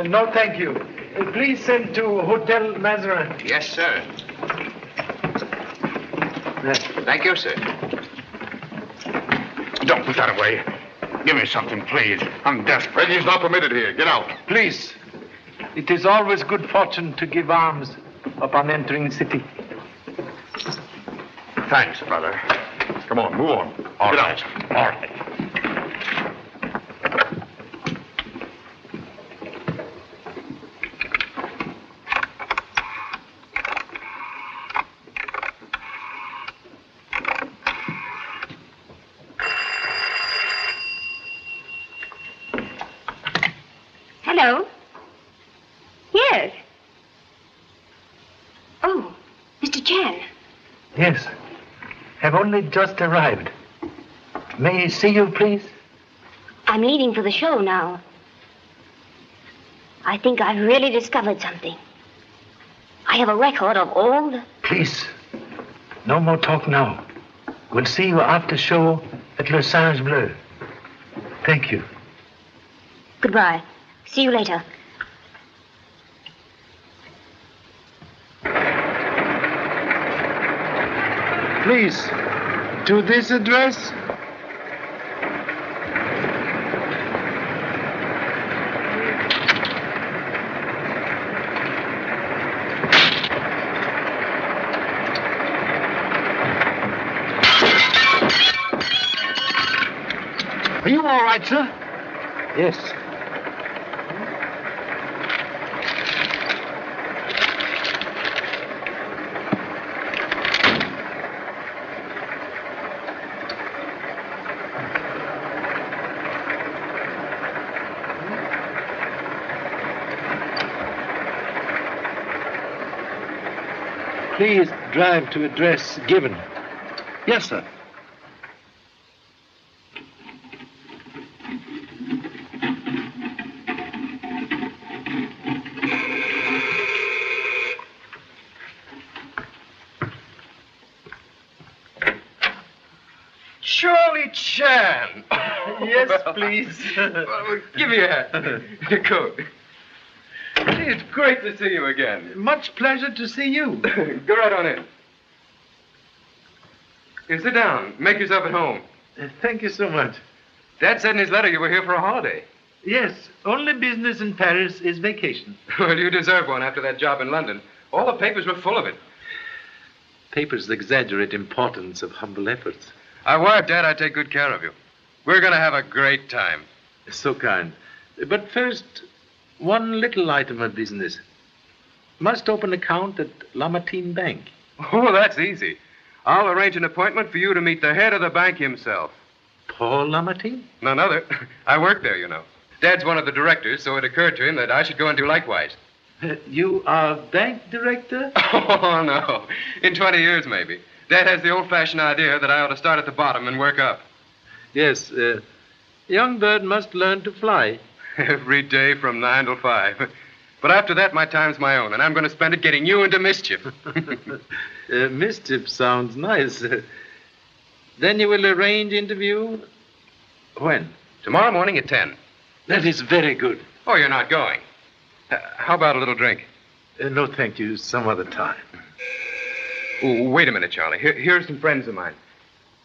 No, thank you. Please send to Hotel Mazarin. Yes, sir. Thank you, sir. Don't put that away. Give me something, please. I'm desperate. Begging's not permitted here. Get out. Please. It is always good fortune to give alms upon entering the city. Thanks, brother. Come on, move on. All Get right. out. All right. Hello? Yes. Oh, Mr. Chan. Yes. Have only just arrived. May I see you, please? I'm leaving for the show now. I think I've really discovered something. I have a record of all the... Please. No more talk now. We'll see you after show at Le Singe Bleu. Thank you. Goodbye. See you later. Please, to this address. Are you all right, sir? Yes. Please drive to address given. Yes, sir. Charlie Chan. Yes, please. Give me your coat. It's great to see you again. Much pleasure to see you. Go right on in. Here, sit down. Make yourself at home. Thank you so much. Dad said in his letter you were here for a holiday. Yes, only business in Paris is vacation. Well, you deserve one after that job in London. All the papers were full of it. Papers exaggerate importance of humble efforts. I wired Dad I'd take good care of you. We're going to have a great time. So kind. But first, one little item of business. Must open account at Lamartine Bank. Oh, that's easy. I'll arrange an appointment for you to meet the head of the bank himself. Paul Lamartine? None other. I work there, you know. Dad's one of the directors, so it occurred to him that I should go and do likewise. You are bank director? Oh, no. In 20 years, maybe. Dad has the old-fashioned idea that I ought to start at the bottom and work up. Yes. Young bird must learn to fly. Every day from 9 till 5. But after that, my time's my own, and I'm going to spend it getting you into mischief. Mischief sounds nice. Then you will arrange interview? When? Tomorrow morning at 10. That is very good. Oh, you're not going. How about a little drink? No, thank you. Some other time. Oh, wait a minute, Charlie. Here's some friends of mine.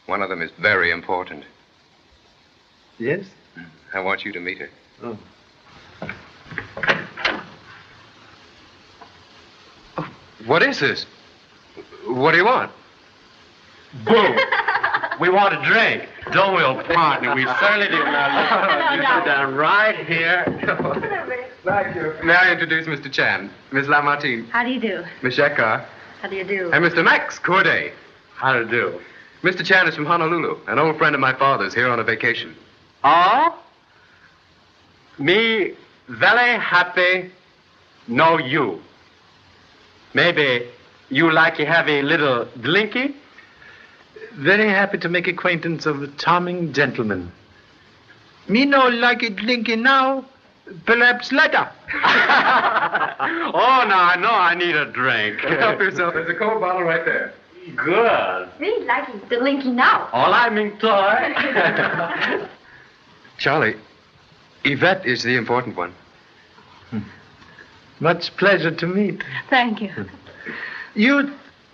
One of them is very important. Yes? I want you to meet her. Oh. What is this? What do you want? Boo! We want a drink, don't we, old partner? We certainly do. Now, you sit down right here. Thank you. May I introduce Mr. Chan, Miss Lamartine, How do you do? Miss Shekhar, How do you do? and Mr. Max Corday. How to do? Mr. Chan is from Honolulu, an old friend of my father's here on a vacation. Oh? Me very happy know you. Maybe you like to have a little drinky? Very happy to make acquaintance of a charming gentleman. Me no like it drinking now, perhaps later. Oh, no, I need a drink. Help yourself. There's a cold bottle right there. Good. Me liking the linky now. All I mean toy. Charlie, Yvette is the important one. Much pleasure to meet. Thank you. Youth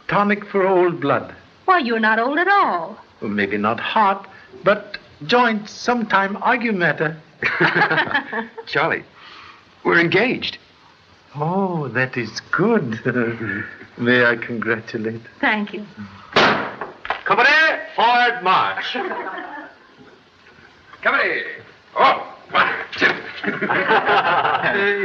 tonic for old blood. Why, you're not old at all. Well, maybe not heart, but joints sometime argue matter. Charlie, we're engaged. Oh, that is good. May I congratulate? Thank you. Company, forward march. Company. Oh, 1, 2.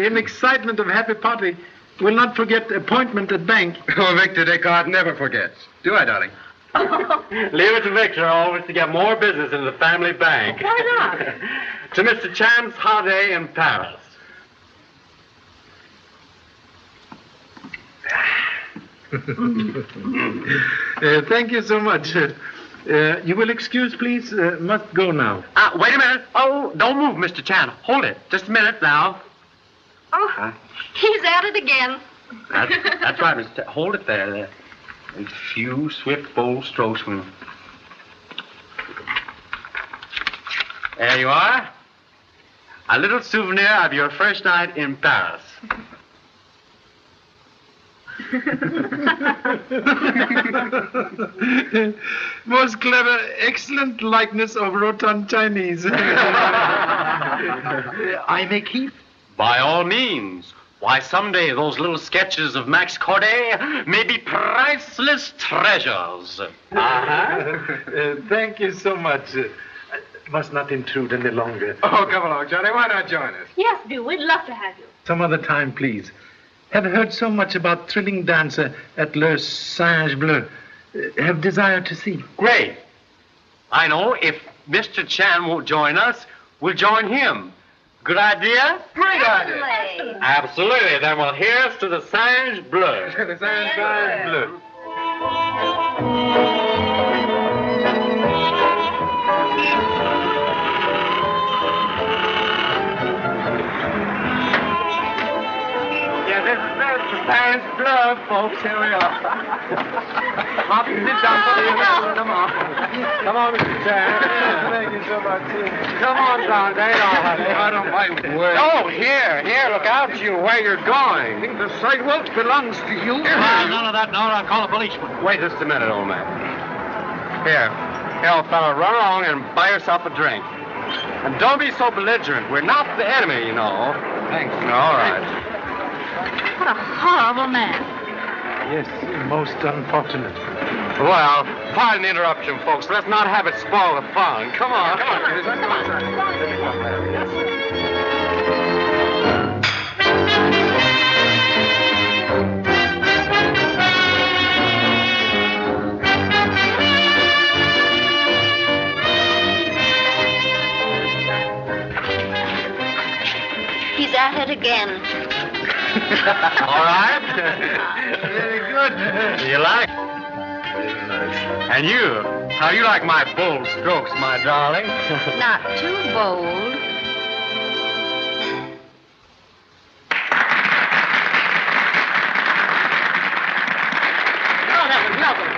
In excitement of happy party, will not forget appointment at bank. Oh, Victor Descartes never forgets. Do I, darling? Leave it to Victor always to get more business in the family bank. Why not? To Mr. Chan's holiday in Paris. Thank you so much. You will excuse, please. Must go now. Wait a minute. Oh, don't move, Mr. Chan. Hold it. Just a minute now. Oh, he's at it again. That's right, Mr. Chan. Hold it there. A few swift, bold strokes will... There you are. A little souvenir of your first night in Paris. Most clever, excellent likeness of rotund Chinese. I may keep? By all means. Why, someday those little sketches of Max Corday may be priceless treasures. Thank you so much. Must not intrude any longer. Oh, come along, Charlie. Why not join us? Yes, do. We'd love to have you. Some other time, please. Have heard so much about thrilling dancer at Le Singe Bleu. Have desire to see. Great. I know if Mr. Chan won't join us, we'll join him. Good idea? Great idea. Absolutely. Absolutely. Then we'll here's to the Singe Bleu. The Singe Bleu. Yeah, this is the Singe Bleu, folks. Here we are. Hop and sit down. Come on. Come on, Mr. Chan. Thank you so much. Come on, Don. There you are, honey. I don't mind where. Oh, here. Look out, you, where you're going. The sidewalk belongs to you. None of that. No, I'll call a policeman. Wait just a minute, old man. Here, old fella, run along and buy yourself a drink. And don't be so belligerent. We're not the enemy, you know. Thanks. All right. What a horrible man. Yes, most unfortunate. Well, pardon the interruption, folks. Let's not have it spoil the fun. Come on. He's at it again. All right? Very good. You like? Very nice. And you? How you like my bold strokes, my darling? Not too bold. Oh, that was lovely.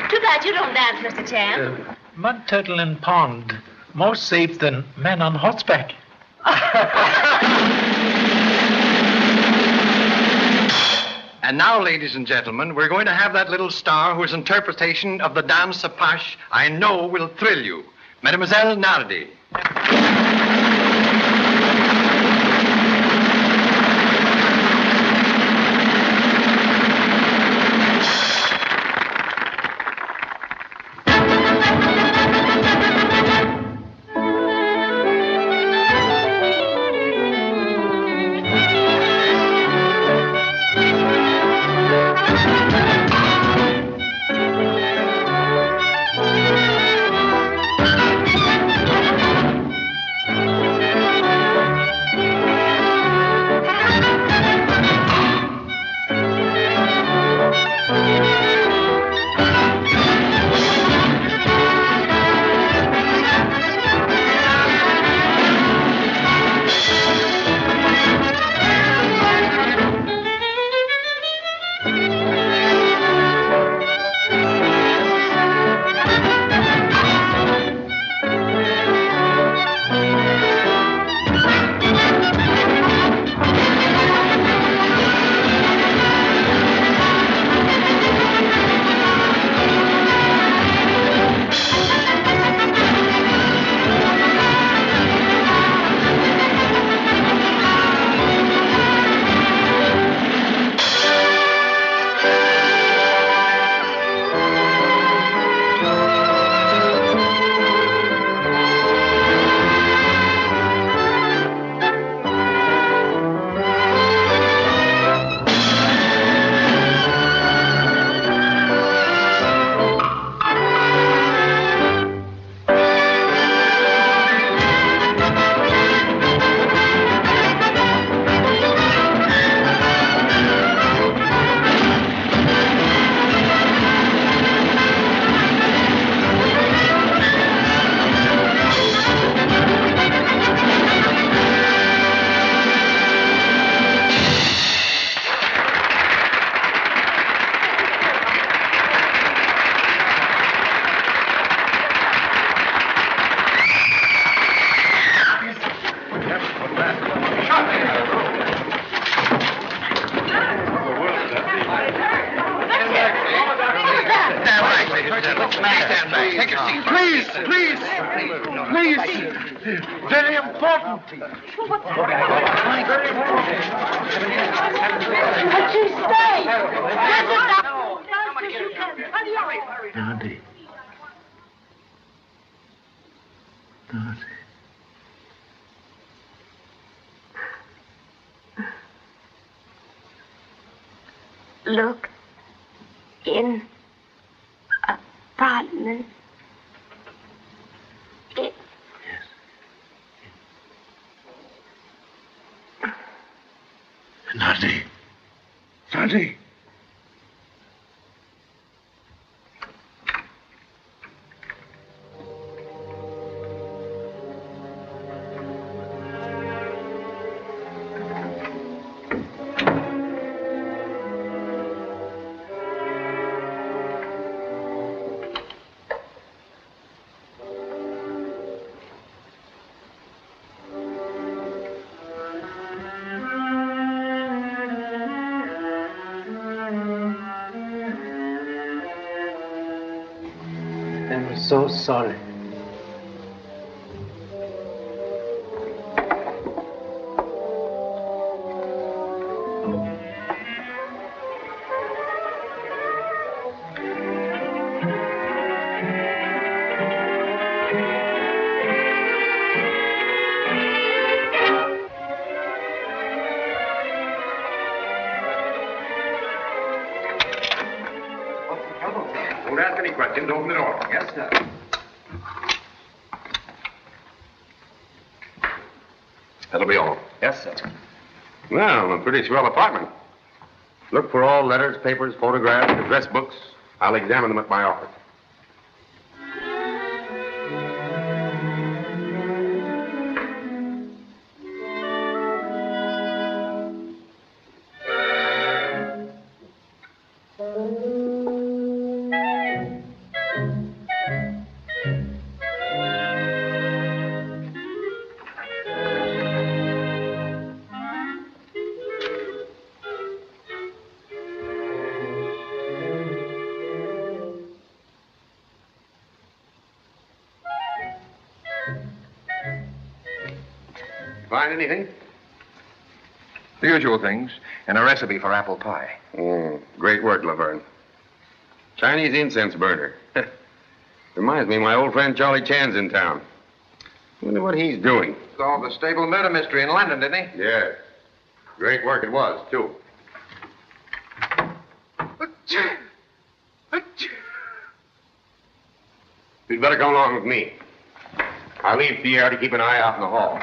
Too bad you don't dance, Mr. Chan. Mud turtle in pond. More safe than men on horseback. And now, ladies and gentlemen, we're going to have that little star whose interpretation of the Dame Sapache I know will thrill you. Mademoiselle Nardi. Take your seat. Please. Very important. But you stay. Nardi. Look in apartment. Nardi. I'm so sorry. Don't ask any questions. Open the door. Yes, sir. That'll be all. Yes, sir. Well, a pretty swell apartment. Look for all letters, papers, photographs, address books. I'll examine them at my office. Find anything? The usual things, and a recipe for apple pie. Great work, Laverne. Chinese incense burner. Reminds me of my old friend Charlie Chan's in town. Wonder what he's doing. Solved the stable murder mystery in London, didn't he? Yes. Great work it was, too. You'd better come along with me. I'll leave Pierre to keep an eye out in the hall.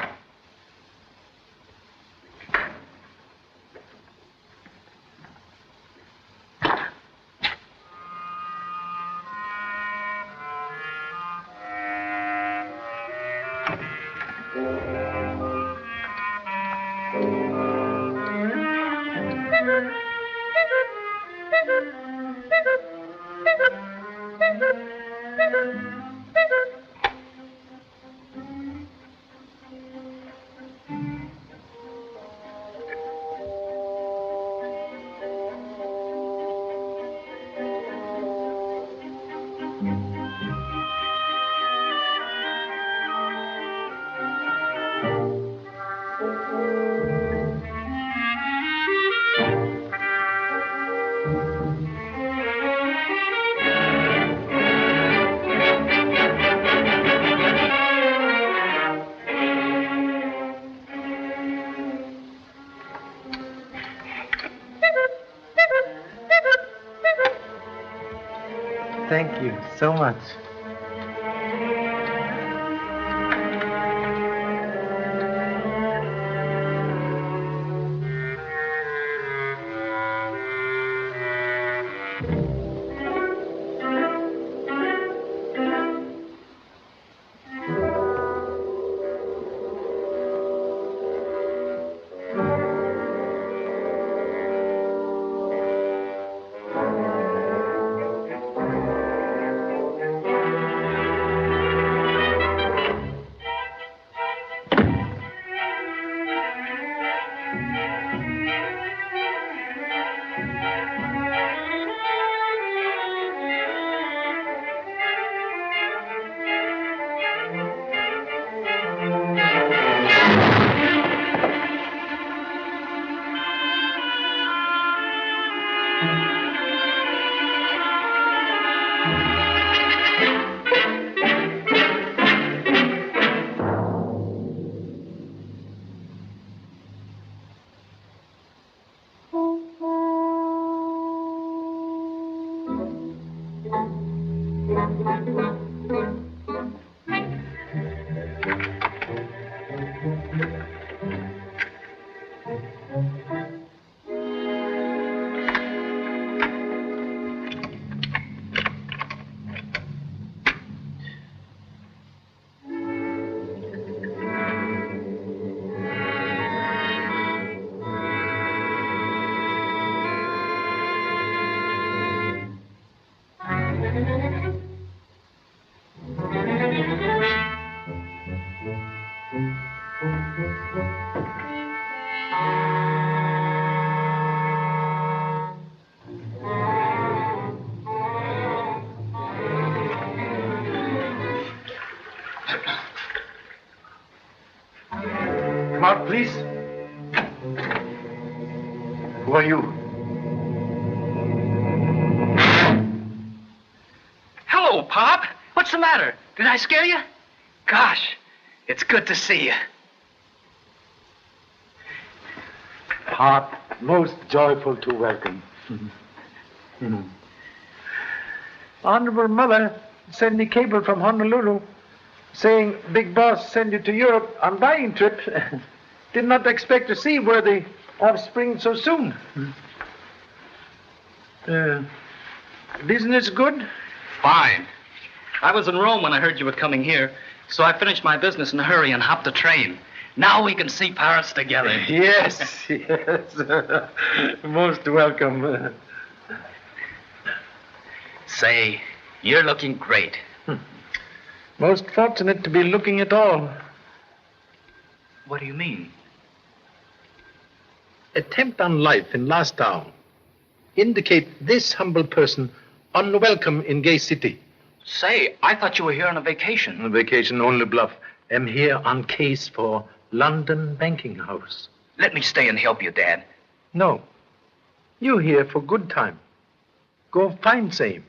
Thank you so much. Come out, please. Who are you? Hello, Pop. What's the matter? Did I scare you? Gosh, it's good to see you. Pop, most joyful to welcome. Honorable Mother sent me cable from Honolulu saying Big Boss send you to Europe on buying trip. Did not expect to see worthy offspring so soon. Business good? Fine. I was in Rome when I heard you were coming here, so I finished my business in a hurry and hopped a train. Now we can see Paris together. Yes, yes. Most welcome. Say, you're looking great. Most fortunate to be looking at all. What do you mean? Attempt on life in last hour. Indicate this humble person unwelcome in gay city. Say, I thought you were here on a vacation. On vacation only bluff. Am here on case for London banking house. Let me stay and help you, Dad. No. You here for good time. Go find same.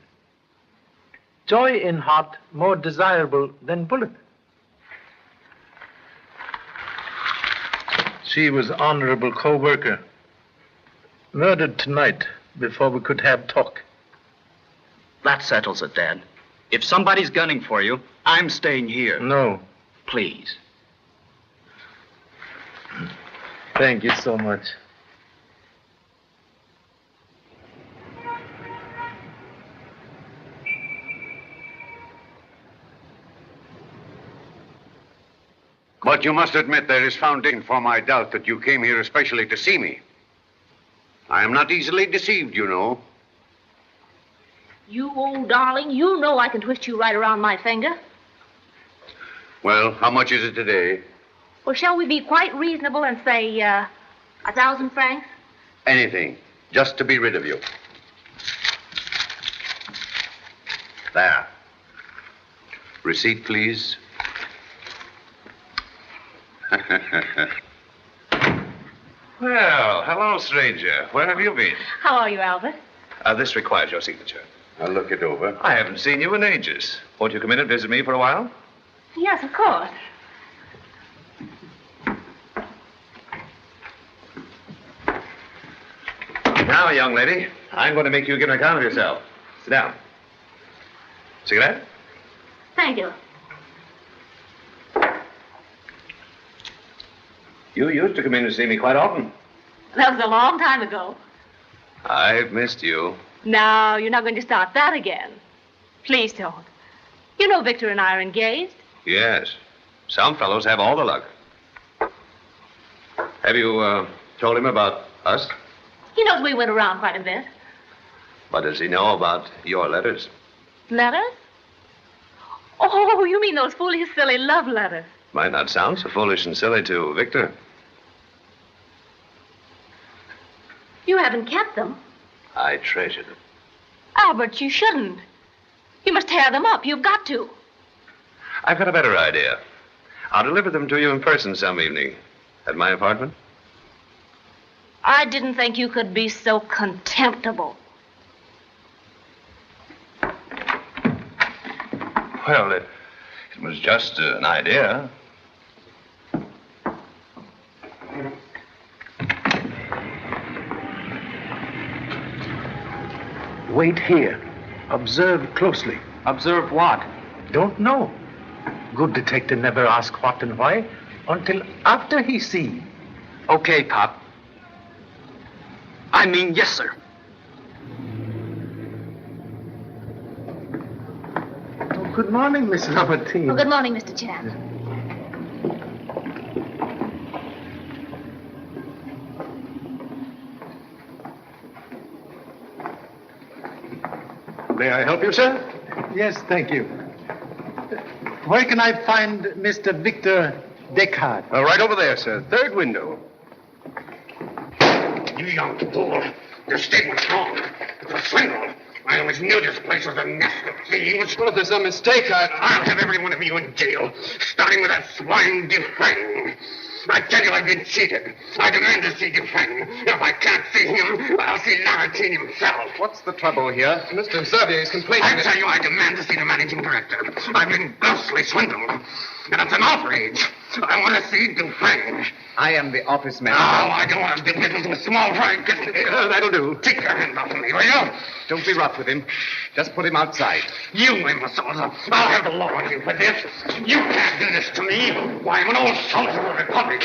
Joy in heart more desirable than bullet. She was honorable co-worker. Murdered tonight before we could have talk. That settles it, Dad. If somebody's gunning for you, I'm staying here. No. Please. Thank you so much. But you must admit there is foundation for my doubt that you came here especially to see me. I am not easily deceived, you know. You old darling, you know I can twist you right around my finger. Well, how much is it today? Well, shall we be quite reasonable and say, 1,000 francs? Anything, just to be rid of you. There. Receipt, please. Well, hello, stranger. Where have you been? How are you, Albert? This requires your signature. I'll look it over. I haven't seen you in ages. Won't you come in and visit me for a while? Yes, of course. Now, young lady, I'm going to make you give an account of yourself. Sit down. Cigarette? Thank you. You used to come in and see me quite often. That was a long time ago. I've missed you. No, you're not going to start that again. Please don't. You know Victor and I are engaged. Yes. Some fellows have all the luck. Have you told him about us? He knows we went around quite a bit. What does he know about your letters? Letters? Oh, you mean those foolish, silly love letters. Might not sound so foolish and silly to Victor. You haven't kept them. I treasure them. Albert, you shouldn't. You must tear them up. You've got to. I've got a better idea. I'll deliver them to you in person some evening. At my apartment? I didn't think you could be so contemptible. Well, it was just an idea. Wait here. Observe closely. Observe what? Don't know. Good detective never ask what and why until after he see. Okay, Pop. I mean, yes, sir. Oh, good morning, Miss Lamartine. Well, good morning, Mr. Chan. May I help you, sir? Yes, thank you. Where can I find Mr. Victor Descartes? Right over there, sir. Third window. You young fool. Your statement's wrong. It's a swindle. I always knew this place was a nest of thieves. Well, if there's a mistake, I'll have every one of you in jail, starting with that swine Dufresne. I tell you, I've been cheated. I demand to see Dufresne. If I can't see him, I'll see Lamartine himself. What's the trouble here? Mr. Xavier's complaining. I tell you, I demand to see the managing director. I've been grossly swindled, and it's an outrage. I want to see Dufresne. I am the office manager. No, I don't want to do business with small fry. That'll do. Take your hand off of me, will you? Don't be rough with him. Just put him outside. You imbeciles. I'll have the law on you for this. You can't do this to me. Why, I'm an old soldier of the Republic.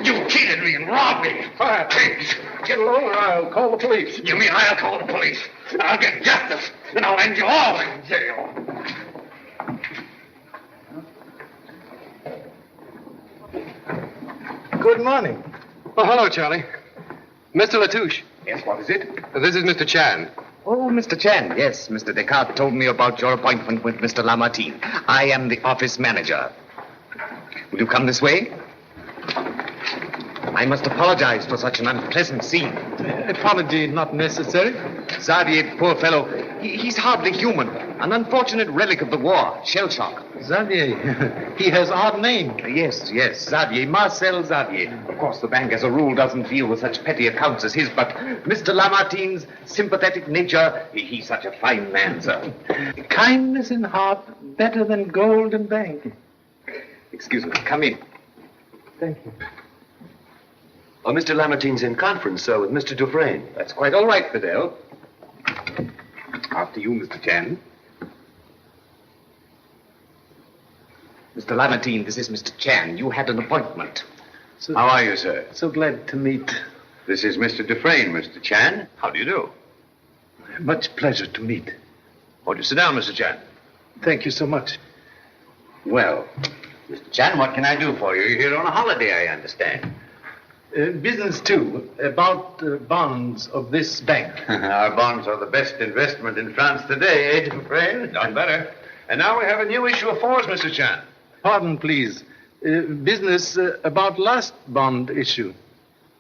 You cheated me and robbed me. Pigs. Get along or I'll call the police. You mean I'll call the police? I'll get justice, and I'll end you all in jail. Good morning. Oh, hello, Charlie. Mr. Latouche. Yes, what is it? This is Mr. Chan. Oh, Mr. Chan, yes, Mr. Descartes told me about your appointment with Mr. Lamartine. I am the office manager. Will you come this way? I must apologize for such an unpleasant scene. Apology not necessary. Xavier, poor fellow, he's hardly human. An unfortunate relic of the war, shell shock. Xavier, he has odd name. Yes, Xavier, Marcel Xavier. Of course, the bank as a rule doesn't deal with such petty accounts as his, but Mr. Lamartine's sympathetic nature, he's such a fine man, sir. Kindness in heart better than gold in bank. Excuse me, come in. Thank you. Oh, Mr. Lamartine's in conference, sir, with Mr. Dufresne. That's quite all right, Fidel. After you, Mr. Chan. Mr. Lamartine, this is Mr. Chan. You had an appointment. How are you, sir? So glad to meet. This is Mr. Dufresne, Mr. Chan. How do you do? Much pleasure to meet. Won't you sit down, Mr. Chan? Thank you so much. Well, Mr. Chan, what can I do for you? You're here on a holiday, I understand. Business, too, about bonds of this bank. Our bonds are the best investment in France today, eh, Dufresne? Done better. And now we have a new issue of fours, Mr. Chan. Pardon, please. Business about last bond issue.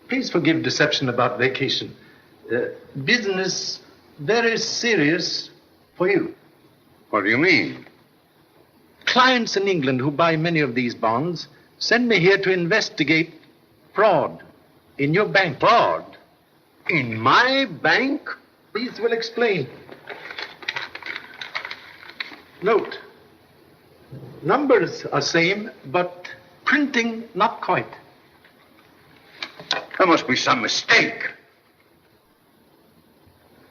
Please forgive deception about vacation. Business very serious for you. What do you mean? Clients in England who buy many of these bonds send me here to investigate fraud in your bank. Fraud? In my bank? These will explain. Note, numbers are same, but printing not quite. There must be some mistake.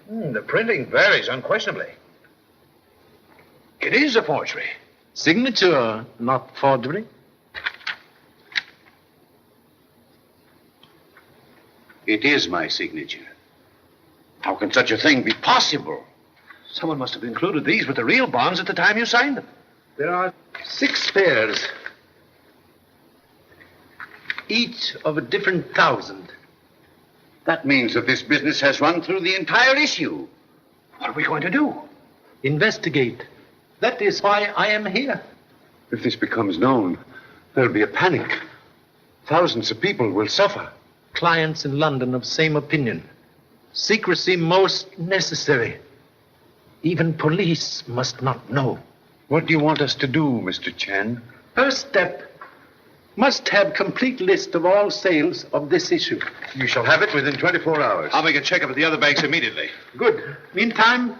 The printing varies unquestionably. It is a forgery. Signature, not forgery. It is my signature. How can such a thing be possible? Someone must have included these with the real bonds at the time you signed them. There are 6 pairs, each of a different 1,000. That means that this business has run through the entire issue. What are we going to do? Investigate. That is why I am here. If this becomes known, there'll be a panic. Thousands of people will suffer. Clients in London of same opinion. Secrecy most necessary. Even police must not know. What do you want us to do, Mr. Chan? First step, must have complete list of all sales of this issue. You shall have it within 24 hours. I'll make a check-up at the other banks immediately. Good. Meantime,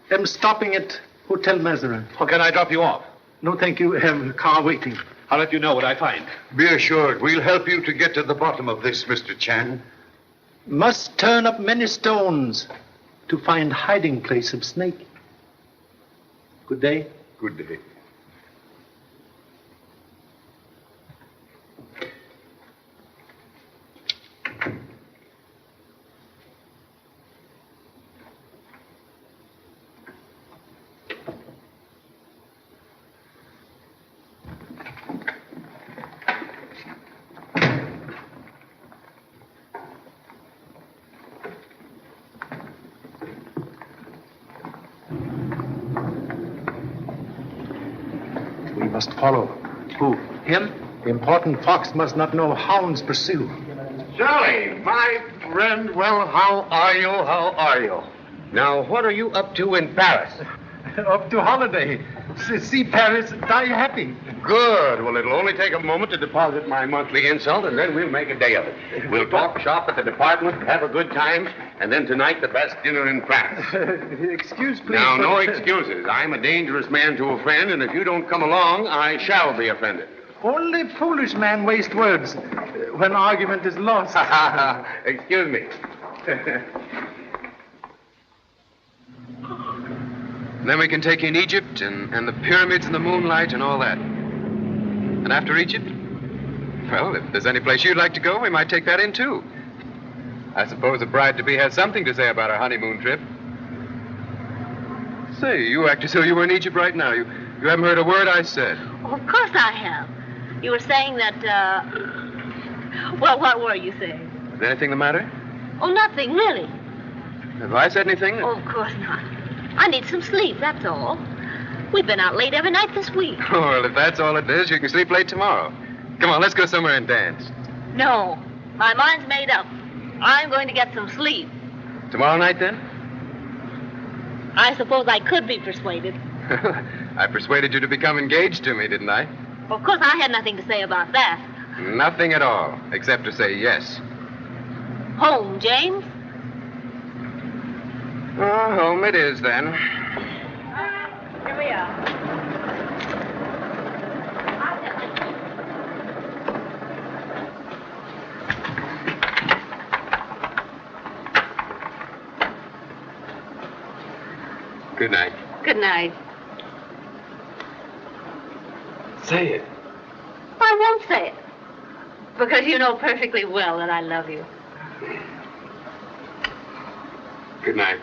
I'm stopping at Hotel Mazarin. Or can I drop you off? No, thank you. Have a car waiting. I'll let you know what I find. Be assured, we'll help you to get to the bottom of this, Mr. Chan. Must turn up many stones to find hiding place of snake. Good day. Good day. We must follow. Who? Him? The important fox must not know hounds pursue. Charlie, my friend, well, how are you? How are you? Now, what are you up to in Paris? Up to holiday. See Paris, die happy. Good. Well, it'll only take a moment to deposit my monthly insult, and then we'll make a day of it. We'll talk shop at the department, have a good time, and then tonight the best dinner in France. Excuse, please. Now, no excuses. I'm a dangerous man to offend, and if you don't come along, I shall be offended. Only foolish men waste words when argument is lost. Excuse me. Then we can take in Egypt and the pyramids and the moonlight and all that. And after Egypt? Well, if there's any place you'd like to go, we might take that in, too. I suppose the bride-to-be has something to say about our honeymoon trip. Say, you act as though you were in Egypt right now. You haven't heard a word I said. Oh, of course I have. You were saying that, Well, what were you saying? Is anything the matter? Oh, nothing, really. Have I said anything? Oh, of course not. I need some sleep, that's all. We've been out late every night this week. Oh, well, if that's all it is, you can sleep late tomorrow. Come on, let's go somewhere and dance. No, my mind's made up. I'm going to get some sleep. Tomorrow night, then? I suppose I could be persuaded. I persuaded you to become engaged to me, didn't I? Of course, I had nothing to say about that. Nothing at all, except to say yes. Home, James? Oh, home it is, then. Here we are. Good night. Good night. Say it. I won't say it. Because you know perfectly well that I love you. Good night.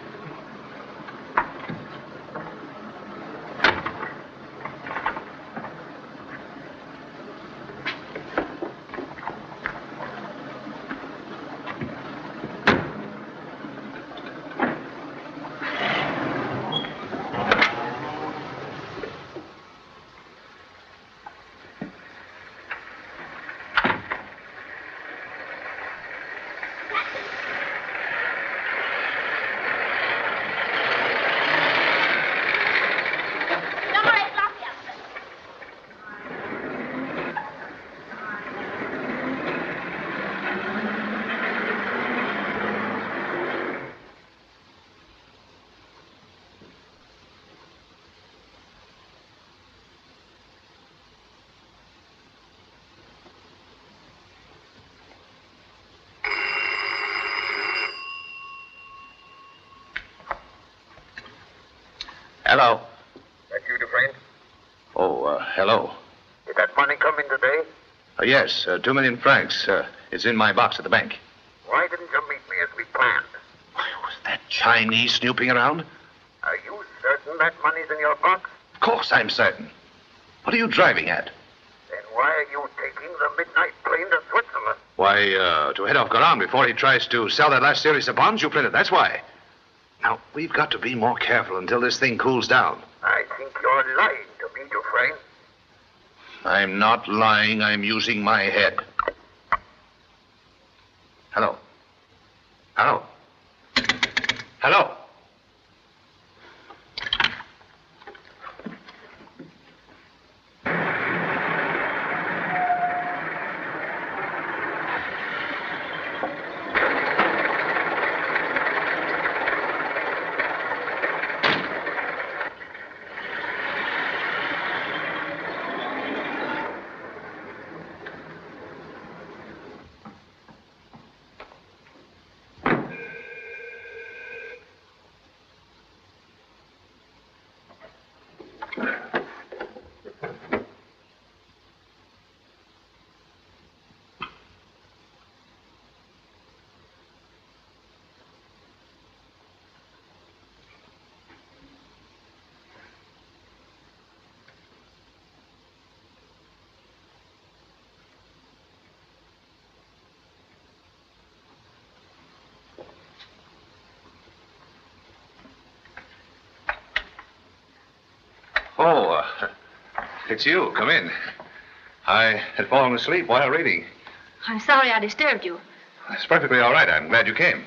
Hello. That you, Dufresne? Oh, hello. Did that money come in today? Yes, 2 million francs. It's in my box at the bank. Why didn't you meet me as we planned? Was that Chinese snooping around? Are you certain that money's in your box? Of course I'm certain. What are you driving at? Then why are you taking the midnight plane to Switzerland? Why, to head off Garan before he tries to sell that last series of bonds you printed. That's why. Now, we've got to be more careful until this thing cools down. I think you're lying to me, Dufresne. I'm not lying. I'm using my head. Hello. Hello. Hello. Oh, it's you. Come in. I had fallen asleep while reading. I'm sorry I disturbed you. It's perfectly all right. I'm glad you came.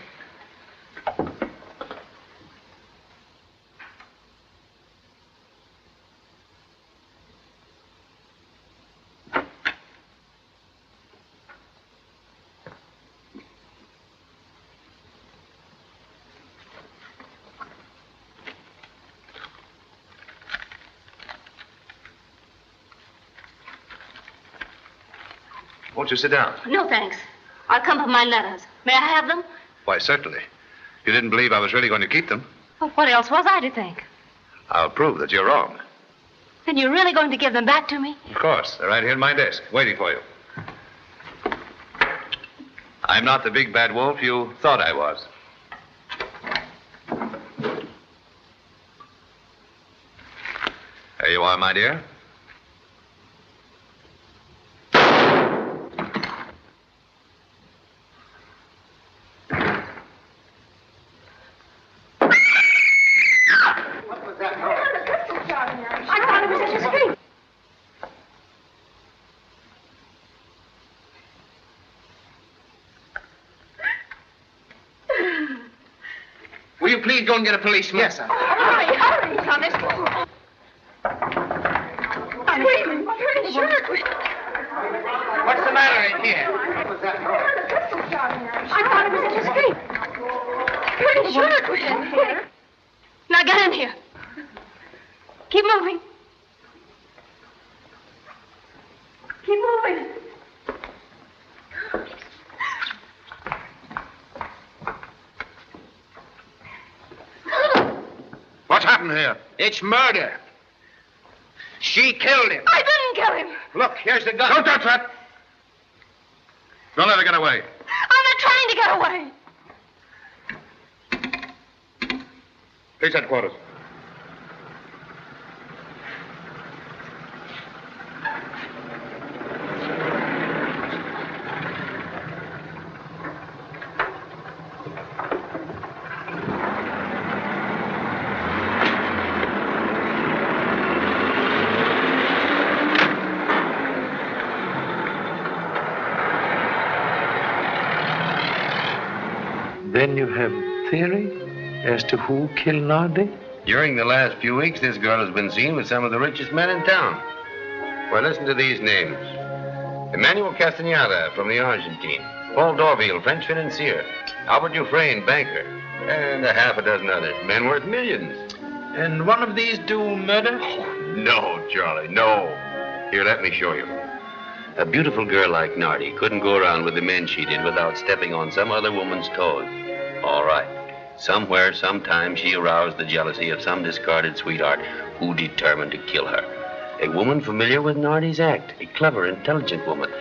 Won't you sit down? No, thanks. I'll come for my letters. May I have them? Why, certainly. You didn't believe I was really going to keep them. Well, what else was I to think? I'll prove that you're wrong. Then you're really going to give them back to me? Of course. They're right here in my desk, waiting for you. I'm not the big bad wolf you thought I was. There you are, my dear. I thought it was in the street. Will you please go and get a policeman? Yes, sir. Hurry, hurry, Thomas. Screaming. Pretty sure. What's the matter in here? I thought it was in the street. Pretty sure it was in here. Now get in here. Keep moving. Keep moving. What's happened here? It's murder. She killed him. I didn't kill him. Look, here's the gun. Don't touch that! Don't let her get away. I'm not trying to get away. Police headquarters. Then you have theory as to who killed Nardi? During the last few weeks, this girl has been seen with some of the richest men in town. Well, listen to these names. Emmanuel Castañeda from the Argentine. Paul Dorville, French financier. Albert Dufresne, banker. And a half a dozen others. Men worth millions. And one of these do murder? No, Charlie, no. Here, let me show you. A beautiful girl like Nardi couldn't go around with the men she did without stepping on some other woman's toes. All right. Somewhere, sometime, she aroused the jealousy of some discarded sweetheart who determined to kill her. A woman familiar with Nardi's act. A clever, intelligent woman.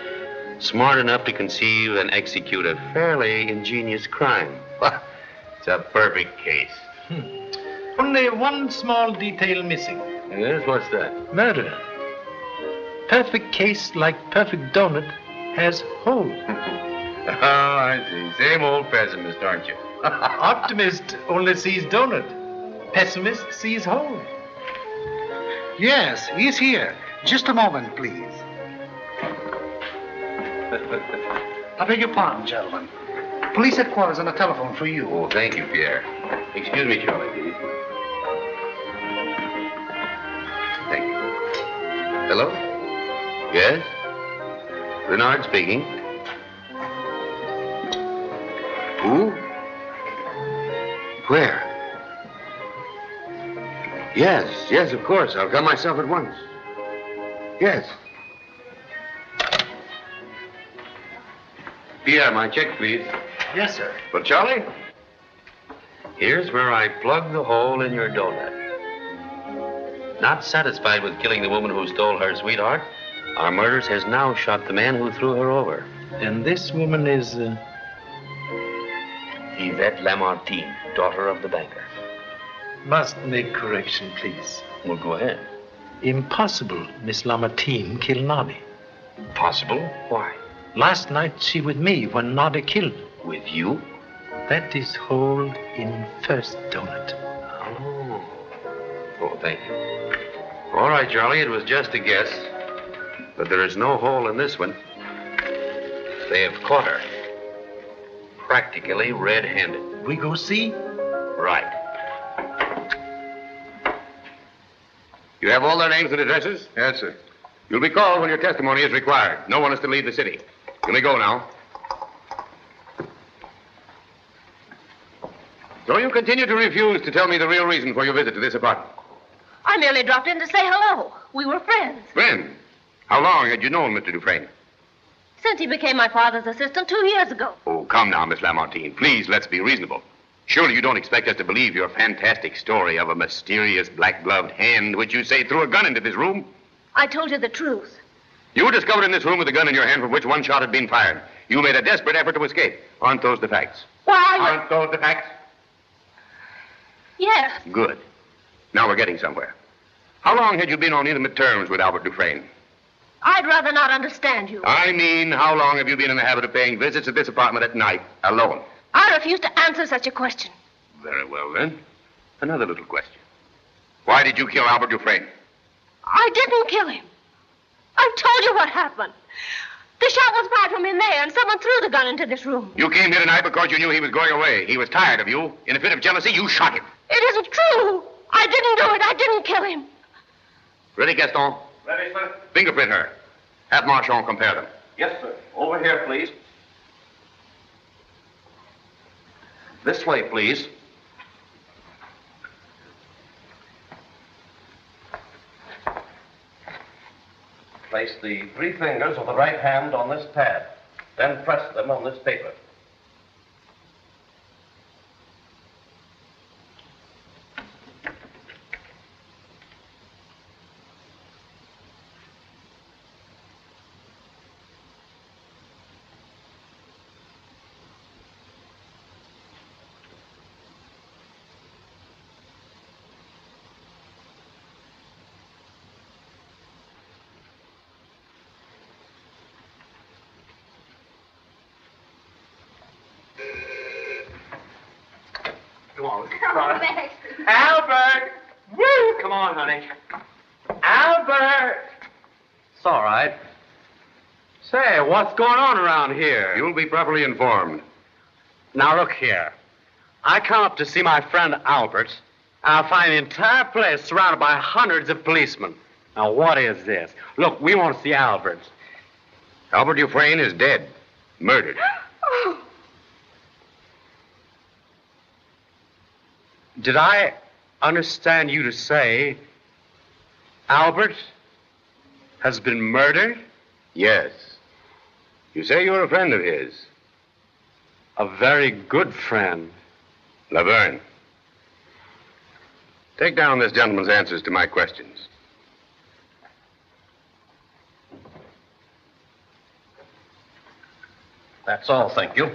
Smart enough to conceive and execute a fairly ingenious crime. It's a perfect case. Only one small detail missing. Yes, what's that? Murder. Perfect case like perfect donut has hole. Oh, I see. Same old pessimist, aren't you? Optimist only sees donut. Pessimist sees hole. Yes, he's here. Just a moment, please. I beg your pardon, gentlemen. Police headquarters on the telephone for you. Oh, thank you, Pierre. Excuse me, Charlie, please. Thank you. Hello? Yes? Renard speaking. Who? Where? Yes, of course. I'll come myself at once. Yes. Pierre, my check, please. Yes, sir. But, Charlie, here's where I plug the hole in your donut. Not satisfied with killing the woman who stole her sweetheart, our murderers has now shot the man who threw her over. And this woman is... Yvette Lamartine, daughter of the banker. Must make correction, please. Well, go ahead. Impossible Miss Lamartine killed Nardi. Possible? Why? Last night she with me when Nardi killed. With you? That is hole in first donut. Oh, thank you. All right, Charlie, it was just a guess. But there is no hole in this one. They have caught her. Practically red-handed. We go see? Right. You have all their names and addresses? Yes, sir. You'll be called when your testimony is required. No one is to leave the city. You may go now. So you continue to refuse to tell me the real reason for your visit to this apartment? I merely dropped in to say hello. We were friends. Friend, how long had you known Mr. Dufresne? Since he became my father's assistant 2 years ago. Oh, come now, Miss Lamartine. Please, let's be reasonable. Surely you don't expect us to believe your fantastic story of a mysterious black-gloved hand which you say threw a gun into this room? I told you the truth. You were discovered in this room with a gun in your hand from which one shot had been fired. You made a desperate effort to escape. Aren't those the facts? Why? Aren't those the facts? Yes. Good. Now we're getting somewhere. How long had you been on intimate terms with Albert Dufresne? I'd rather not understand you. I mean, how long have you been in the habit of paying visits at this apartment at night, alone? I refuse to answer such a question. Very well, then. Another little question. Why did you kill Albert Dufresne? I didn't kill him. I've told you what happened. The shot was fired from in there, and someone threw the gun into this room. You came here tonight because you knew he was going away. He was tired of you. In a fit of jealousy, you shot him. It isn't true. I didn't do it. I didn't kill him. Ready, Gaston? Ready, sir? Fingerprint her. Have Marchand compare them. Yes, sir. Over here, please. This way, please. Place the 3 fingers of the right hand on this pad. Then press them on this paper. Come on. Albert! Woo! Come on, honey. Albert! It's all right. Say, what's going on around here? You'll be properly informed. Now, look here. I come up to see my friend Albert, and I find the entire place surrounded by hundreds of policemen. Now, what is this? Look, we want to see Albert. Albert Dufresne is dead. Murdered. Did I understand you to say Albert has been murdered? Yes. You say you're a friend of his. A very good friend. Laverne. Take down this gentleman's answers to my questions. That's all, thank you.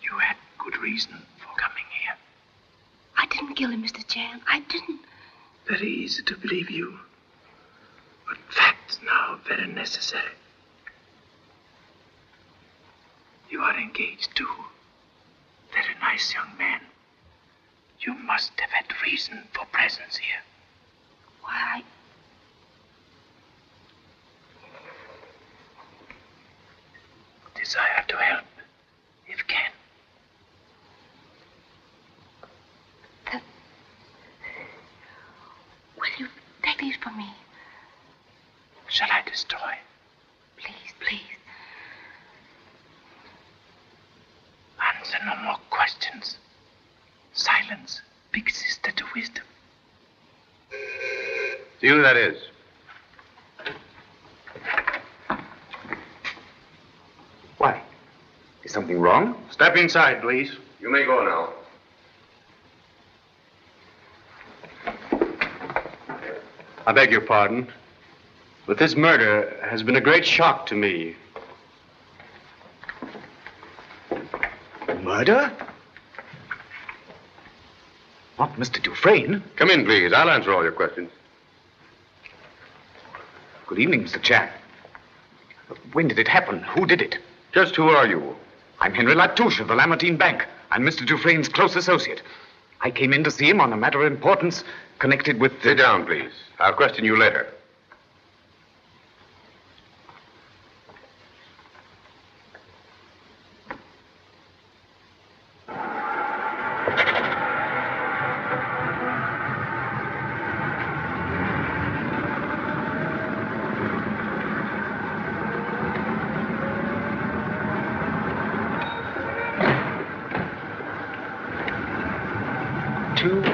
You had good reason for coming here. I didn't kill him, Mr. Chan. I didn't. Very easy to believe you. But facts now very necessary. You are engaged too. Very nice young man. You must have had reason for presence here. Why, Desire to help, if can. will you take these from me? Shall I destroy? Please, please. Answer no more questions. Silence, big sister to wisdom. See who that is. Why? Is something wrong? Step inside, please. You may go now. I beg your pardon, but this murder has been a great shock to me. Murder? Not Mr. Dufresne. Come in, please. I'll answer all your questions. Good evening, Mr. Chan. When did it happen? Who did it? Just who are you? I'm Henry Latouche of the Lamartine Bank. I'm Mr. Dufresne's close associate. I came in to see him on a matter of importance connected with... Sit down, please. I'll question you later.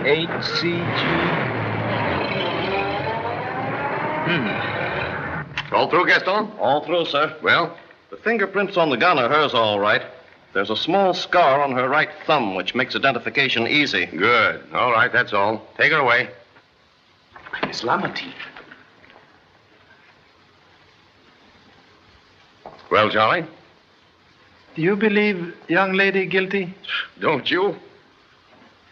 HCG. All through, Gaston? All through, sir. Well? The fingerprints on the gun are hers, all right. There's a small scar on her right thumb, which makes identification easy. Good. All right, that's all. Take her away. Miss Lamartine. Well, Charlie? Do you believe young lady guilty? Don't you?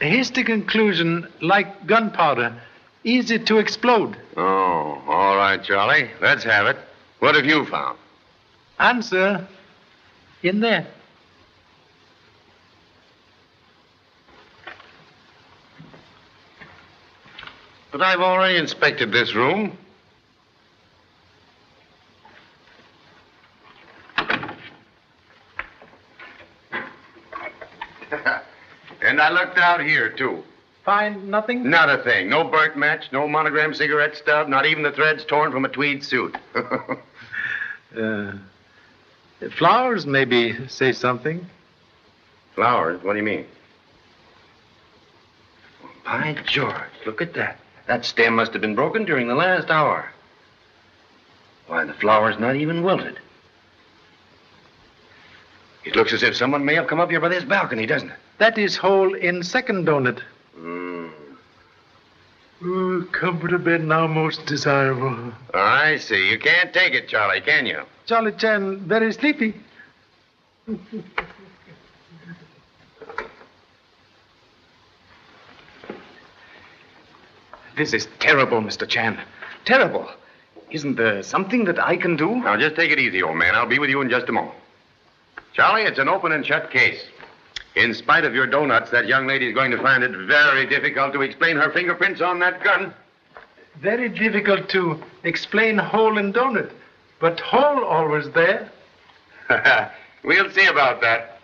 A hasty conclusion, like gunpowder, easy to explode. Oh, all right, Charlie. Let's have it. What have you found? Answer in there. But I've already inspected this room. And I looked out here, too. Find nothing? Not a thing. No burnt match, no monogram cigarette stub, not even the threads torn from a tweed suit. Flowers maybe say something. Flowers? What do you mean? By George, look at that. That stem must have been broken during the last hour. Why, the flower's not even wilted. It looks as if someone may have come up here by this balcony, doesn't it? That is hole in second donut. Hmm. Ooh, come to bed now, most desirable. I see. You can't take it, Charlie, can you? Charlie Chan, very sleepy. This is terrible, Mr. Chan. Terrible. Isn't there something that I can do? Now, just take it easy, old man. I'll be with you in just a moment. Charlie, it's an open and shut case. In spite of your donuts, that young lady is going to find it very difficult to explain her fingerprints on that gun. Very difficult to explain hole in donut, but hole always there. We'll see about that.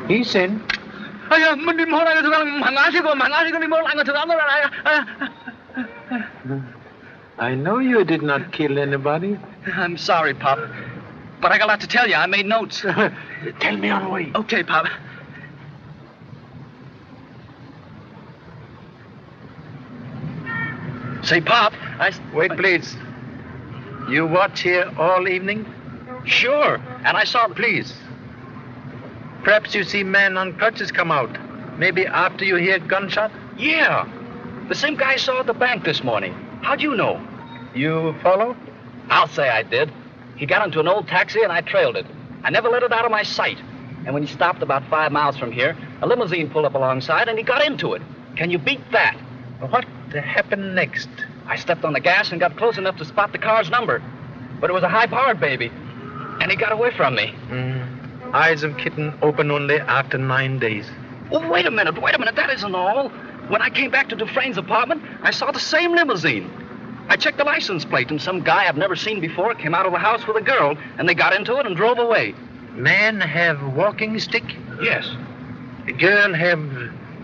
He's in. I know you did not kill anybody. I'm sorry, Pop. But I got a lot to tell you. I made notes. Tell me on the way. Okay, Pop. Say, Pop, Wait, please. You watch here all evening? Sure. And I saw... Please. Perhaps you see men on crutches come out. Maybe after you hear gunshot? Yeah. The same guy I saw at the bank this morning. How'd you know? You follow? I'll say I did. He got into an old taxi and I trailed it. I never let it out of my sight. And when he stopped about 5 miles from here, a limousine pulled up alongside and he got into it. Can you beat that? What happened next? I stepped on the gas and got close enough to spot the car's number. But it was a high-powered baby. And he got away from me. Eyes of kitten open only after 9 days. Oh, wait a minute. That isn't all. When I came back to Dufresne's apartment, I saw the same limousine. I checked the license plate, and some guy I've never seen before came out of the house with a girl, and they got into it and drove away. Man have walking stick? Yes. A girl have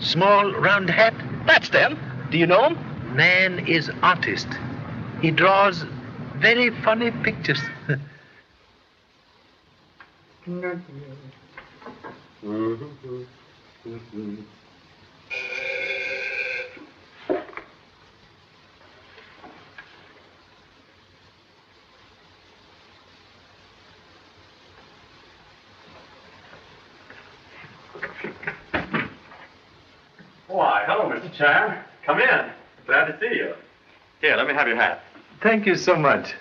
small round hat? That's them. Do you know him? Man is artist. He draws very funny pictures. Why, hello, Mr. Chan. Come in. Glad to see you. Here, let me have your hat. Thank you so much.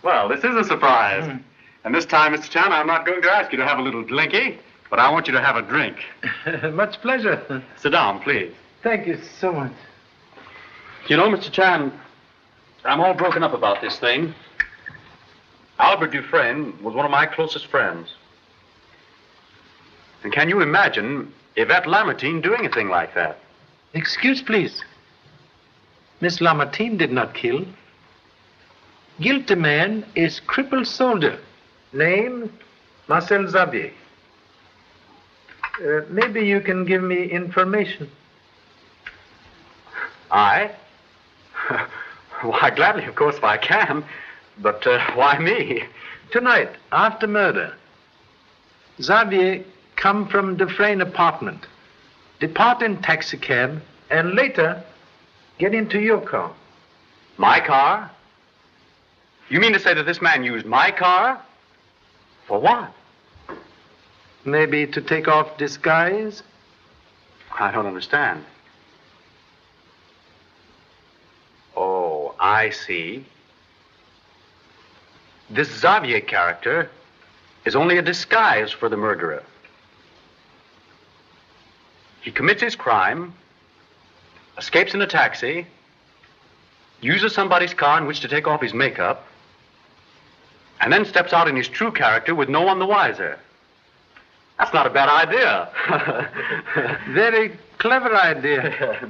Well, this is a surprise. And this time, Mr. Chan, I'm not going to ask you to have a little drinky, but I want you to have a drink. Much pleasure. Sit down, please. Thank you so much. You know, Mr. Chan, I'm all broken up about this thing. Albert Dufresne was one of my closest friends. And can you imagine Yvette Lamartine doing a thing like that? Excuse, please. Miss Lamartine did not kill. Guilty man is crippled soldier. Name, Marcel Xavier. Maybe you can give me information. I? Why, gladly, of course, if I can. But why me? Tonight, after murder, Xavier come from Dufresne apartment, depart in taxicab, and later get into your car. My car? You mean to say that this man used my car? For what? Maybe to take off disguise? I don't understand. Oh, I see. This Xavier character is only a disguise for the murderer. He commits his crime, escapes in a taxi, uses somebody's car in which to take off his makeup, and then steps out in his true character with no one the wiser. That's not a bad idea. Very clever idea.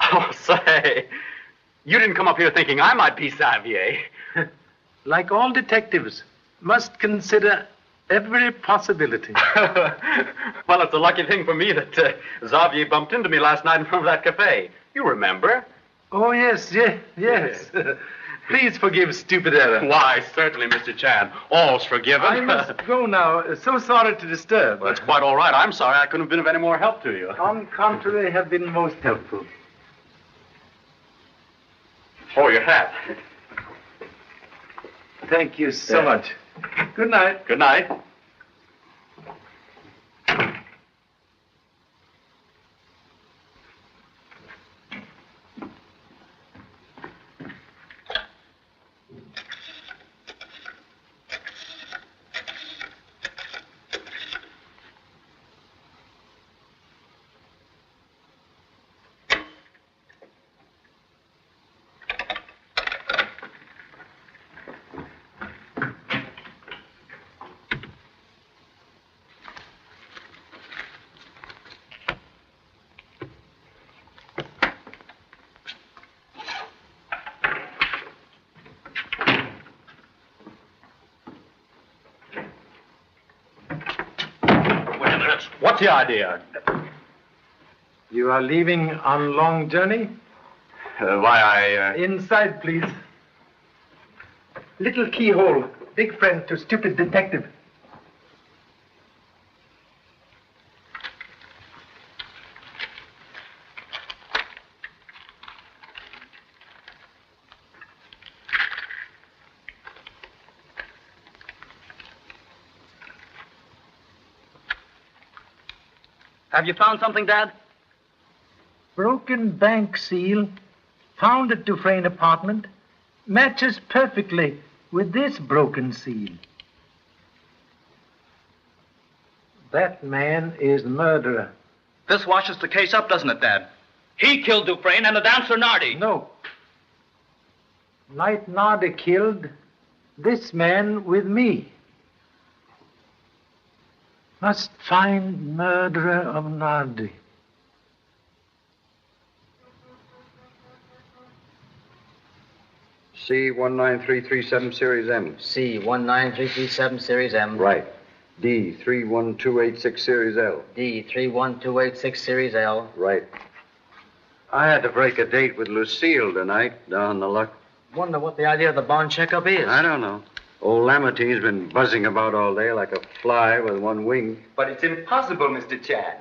Oh, say, you didn't come up here thinking I might be Xavier. Like all detectives, must consider every possibility. Well, it's a lucky thing for me that Xavier bumped into me last night in front of that cafe. You remember? Oh, yes. Please forgive stupid error. Why, certainly, Mr. Chan. All's forgiven. I must go now. So sorry to disturb. Well, that's quite all right. I'm sorry I couldn't have been of any more help to you. On contrary, have been most helpful. Oh, your hat. Thank you so much. Good night. Good night. What's the idea? You are leaving on long journey? Inside, please. Little keyhole. Big friend to stupid detective. Have you found something, Dad? Broken bank seal, found at Dufresne apartment, matches perfectly with this broken seal. That man is murderer. This washes the case up, doesn't it, Dad? He killed Dufresne and the dancer Nardi. No. Night Nardi killed this man with me. Must find murderer of Nardi. C19337 Series M. C19337 Series M. Right. D31286 Series L. D31286 Series L. Right. I had to break a date with Lucille tonight down the Luck. Wonder what the idea of the bond checkup is. I don't know. Old Lamartine's been buzzing about all day like a fly with one wing. But it's impossible, Mr. Chan.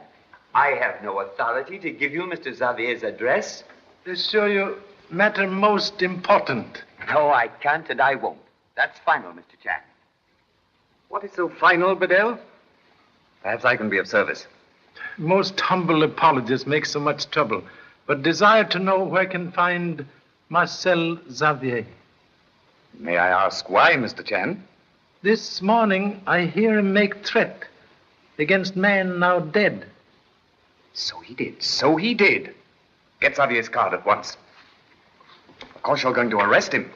I have no authority to give you Mr. Xavier's address. To show you matter most important. No, I can't and I won't. That's final, Mr. Chan. What is so final, Bedell? Perhaps I can be of service. Most humble apologies make so much trouble. but desire to know where I can find Marcel Xavier. May I ask why, Mr. Chan? This morning I hear him make threat against man now dead. So he did. So he did. Get Xavier's card at once. Of course you're going to arrest him.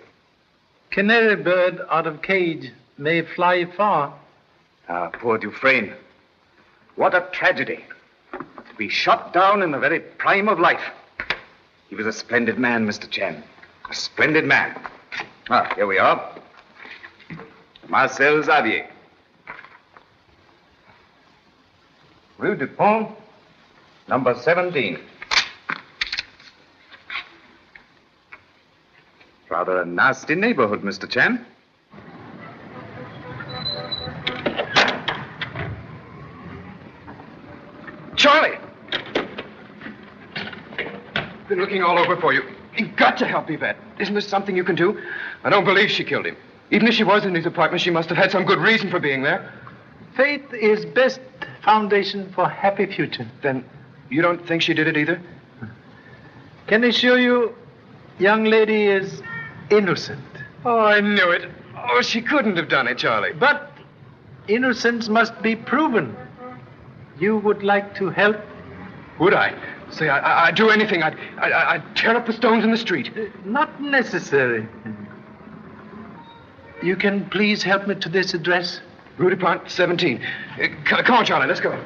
Canary bird out of cage may fly far. Ah, poor Dufresne. What a tragedy. To be shot down in the very prime of life. He was a splendid man, Mr. Chan. A splendid man. Ah, here we are. Marcel Xavier. Rue du Pont, number 17. Rather a nasty neighborhood, Mr. Chan. Charlie! Been looking all over for you. You've got to help Yvette. Isn't there something you can do? I don't believe she killed him. Even if she was in his apartment, she must have had some good reason for being there. Faith is best foundation for happy future. Then you don't think she did it either? Can I assure you, young lady is innocent. Oh, I knew it. Oh, she couldn't have done it, Charlie. But innocence must be proven. You would like to help? Would I? Say, I'd do anything. I'd tear up the stones in the street. Not necessary. You can please help me to this address? Rue du Pont, 17. Come on, Charlie, let's go.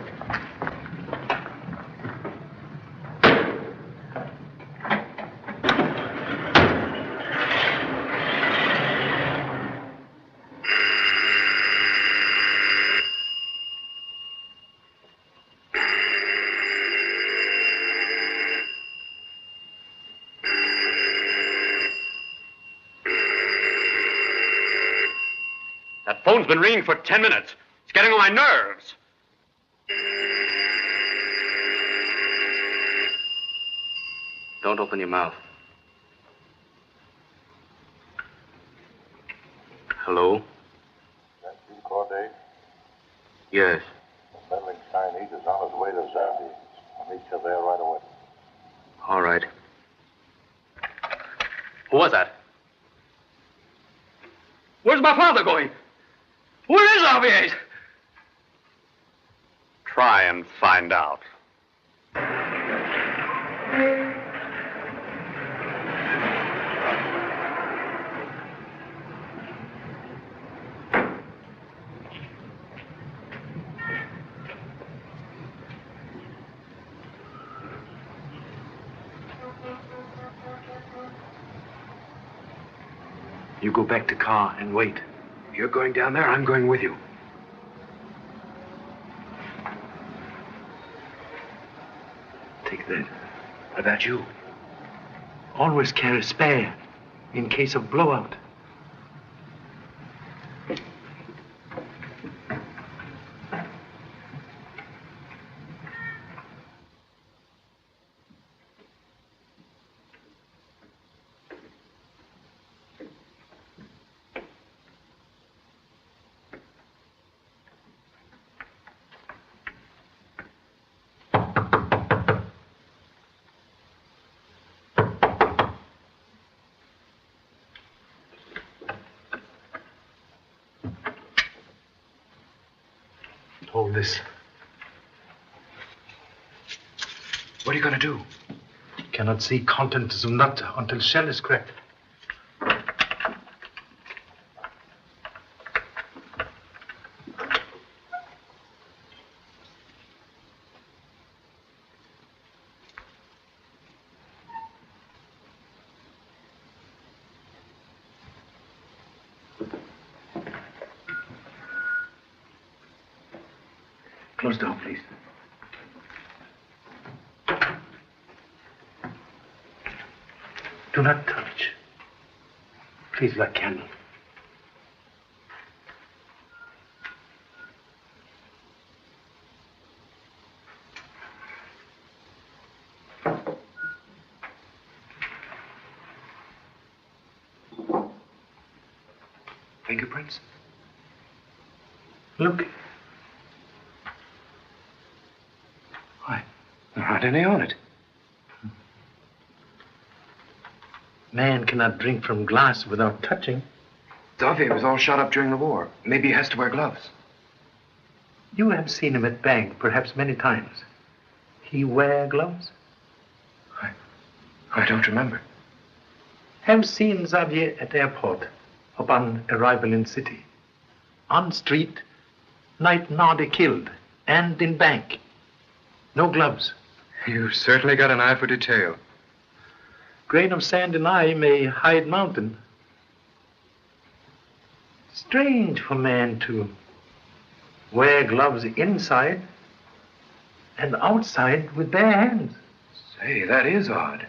That phone's been ringing for 10 minutes. It's getting on my nerves. Don't open your mouth. Hello? That's you, Corday? Yes. The meddling Chinese is on his way to Zambia. I'll meet you there right away. All right. Who was that? Where's my father going? Where is Xavier? Try and find out. You go back to car and wait. You're going down there, I'm going with you. Take that. What about you? Always carry a spare in case of blowout. Hold this. What are you going to do? Cannot see contents of nut until shell is cracked. Close the door, please. Do not touch. Please light candle. Fingerprints? Look. Why, there aren't any on it. Man cannot drink from glass without touching. Xavier was all shot up during the war. Maybe he has to wear gloves. You have seen him at bank, perhaps many times. He wear gloves? I don't remember. Have seen Xavier at airport upon arrival in city. On street, night Nardi killed, and in bank. No gloves. You've certainly got an eye for detail. Grain of sand in eye may hide mountain. Strange for man to wear gloves inside and outside with bare hands. Say, that is odd.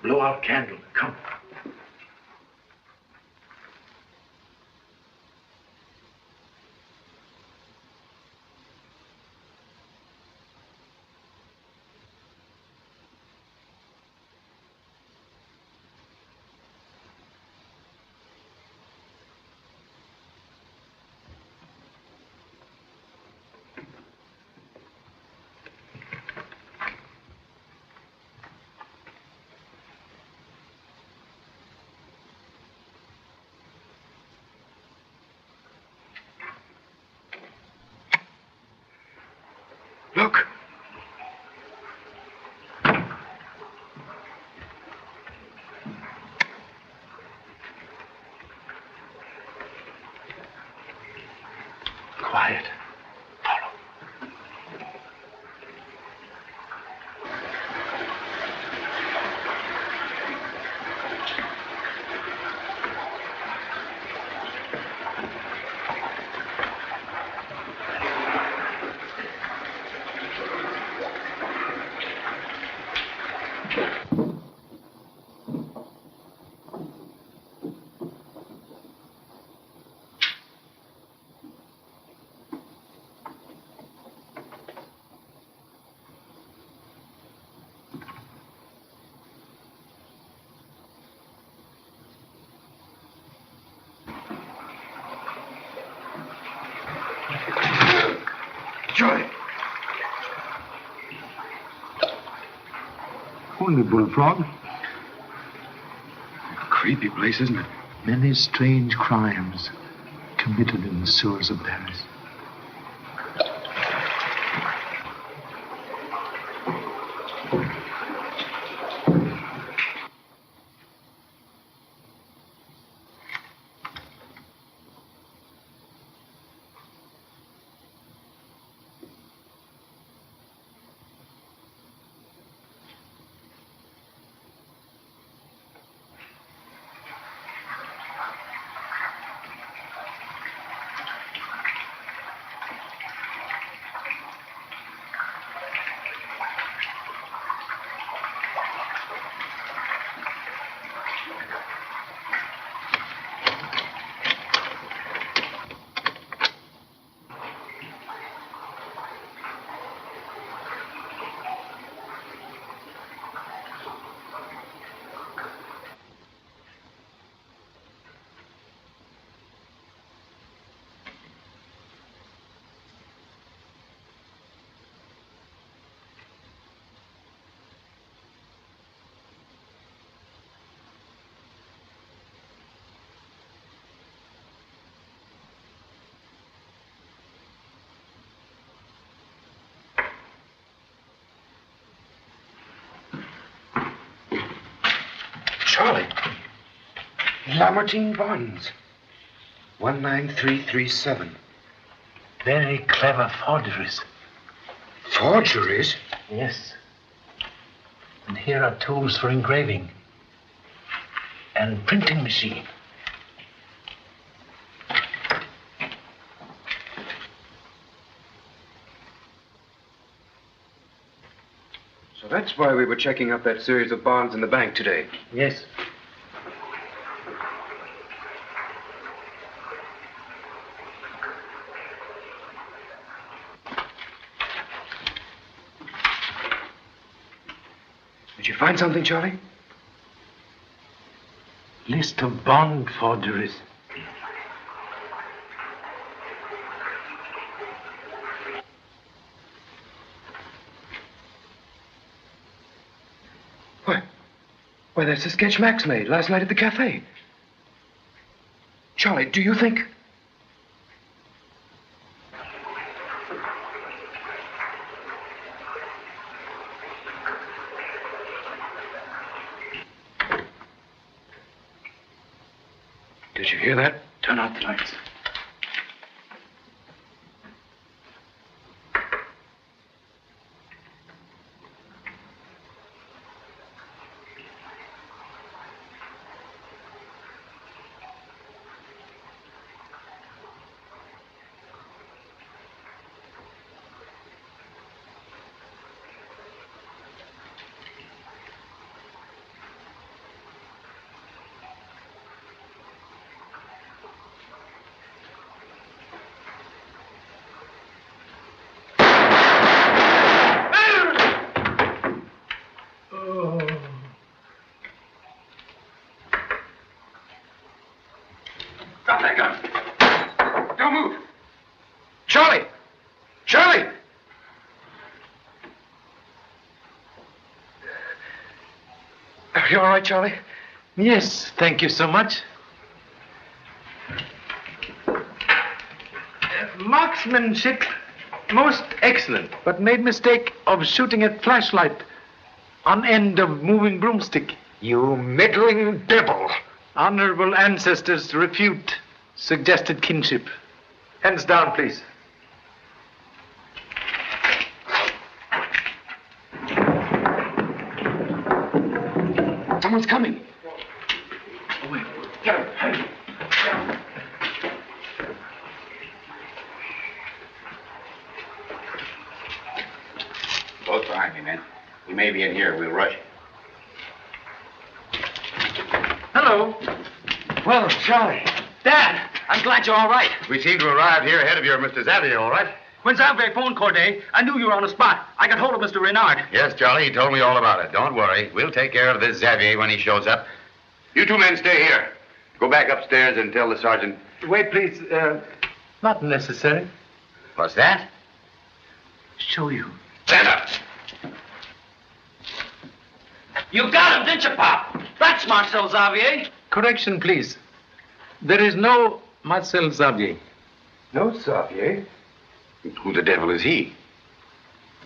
Blow out candle. Come. Look. Quiet. Charlie. Only bullfrog. Creepy place, isn't it? Many strange crimes committed in the sewers of Paris. Charlie. Lamartine bonds. 19337. Very clever forgeries. Forgeries? Yes. And here are tools for engraving and printing machine. So that's why we were checking up that series of bonds in the bank today. Yes. Did you find something, Charlie? List of bond forgeries. Why, that's the sketch Max made last night at the cafe. Charlie, do you think... Did you hear that? Turn out the lights. Drop that gun. Don't move. Charlie! Charlie! Are you all right, Charlie? Yes, thank you so much. Marksmanship, most excellent, but made mistake of shooting at flashlight on end of moving broomstick. You meddling devil! Honorable ancestors refute suggested kinship. Hands down, please. Someone's coming. Oh, wait. Get him. Hurry. Close behind me, men. We may be in here. We'll rush. Hello. Well, Charlie. Dad, I'm glad you're all right. We seem to arrive here ahead of your Mr. Xavier, all right? When Xavier phoned Corday, I knew you were on the spot. I got hold of Mr. Renard. Yes, Charlie, he told me all about it. Don't worry. We'll take care of this Xavier when he shows up. You two men stay here. Go back upstairs and tell the sergeant. Wait, please. Not necessary. What's that? Show you. Stand up. You got him, didn't you, Pop? That's Marcel Xavier. Correction, please. There is no Marcel Xavier. No, Xavier. Who the devil is he?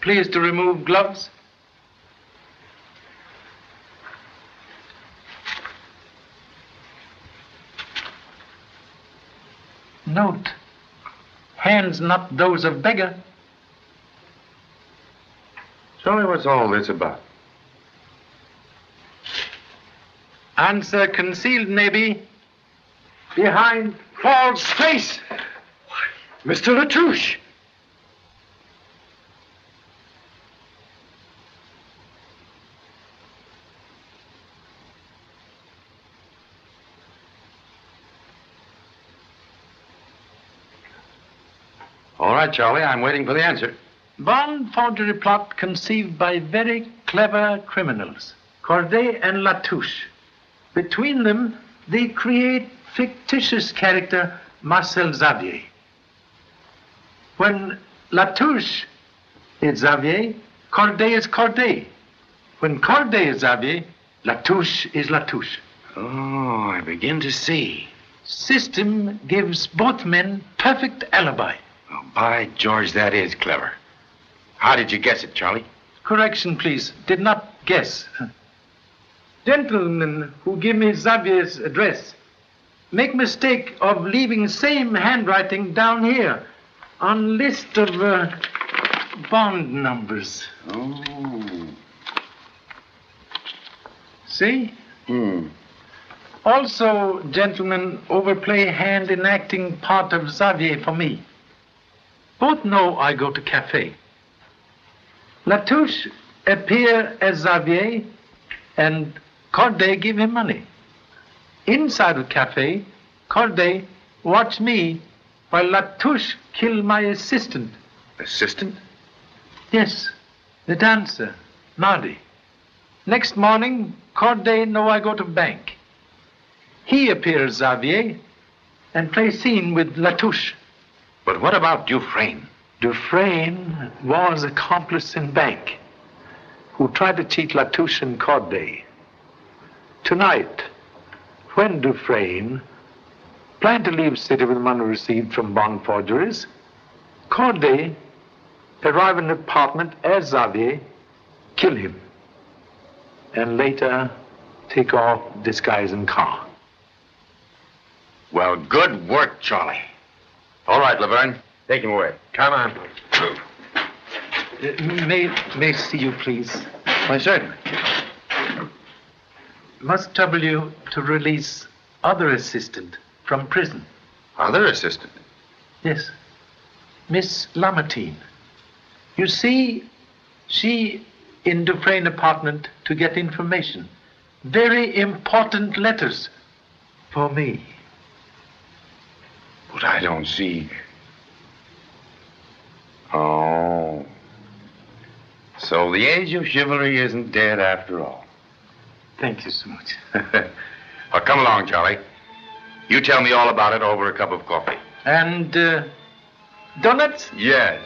Please to remove gloves. Note, hands not those of beggar. Charlie, what's all this about? Answer concealed, maybe, behind false face. Mr. Latouche. All right, Charlie, I'm waiting for the answer. Bond forgery plot conceived by very clever criminals, Corday and Latouche. Between them, they create fictitious character Marcel Xavier. When Latouche is Xavier, Corday is Corday. When Corday is Xavier, Latouche is Latouche. Oh, I begin to see. System gives both men perfect alibi. Oh, by George, that is clever. How did you guess it, Charlie? Correction, please. Did not guess. Gentlemen who give me Xavier's address make mistake of leaving same handwriting down here on list of bond numbers. Oh. See? Also, gentlemen, overplay hand in acting part of Xavier for me. Both know I go to cafe. Latouche appear as Xavier and Corday give him money. Inside the cafe, Corday watch me while Latouche kill my assistant. Assistant? Yes, the dancer, Nardi. Next morning, Corday know I go to bank. He appears Xavier and play scene with Latouche. But what about Dufresne? Dufresne was accomplice in bank who tried to cheat Latouche and Corday. Tonight, when Dufresne planned to leave city with money received from bond forgeries, Corday arrive in the apartment as Xavier, kill him, and later take off disguise and car. Well, good work, Charlie. All right, Laverne. Take him away. Come on. May I see you, please? Why, certainly. Must trouble you to release other assistant from prison. Other assistant? Yes. Miss Lamartine. You see, she in Dufresne apartment to get information. Very important letters for me. But I don't see. Oh. So the age of chivalry isn't dead after all. Thank you so much. Well, come along, Charlie. You tell me all about it over a cup of coffee. And donuts? Yes.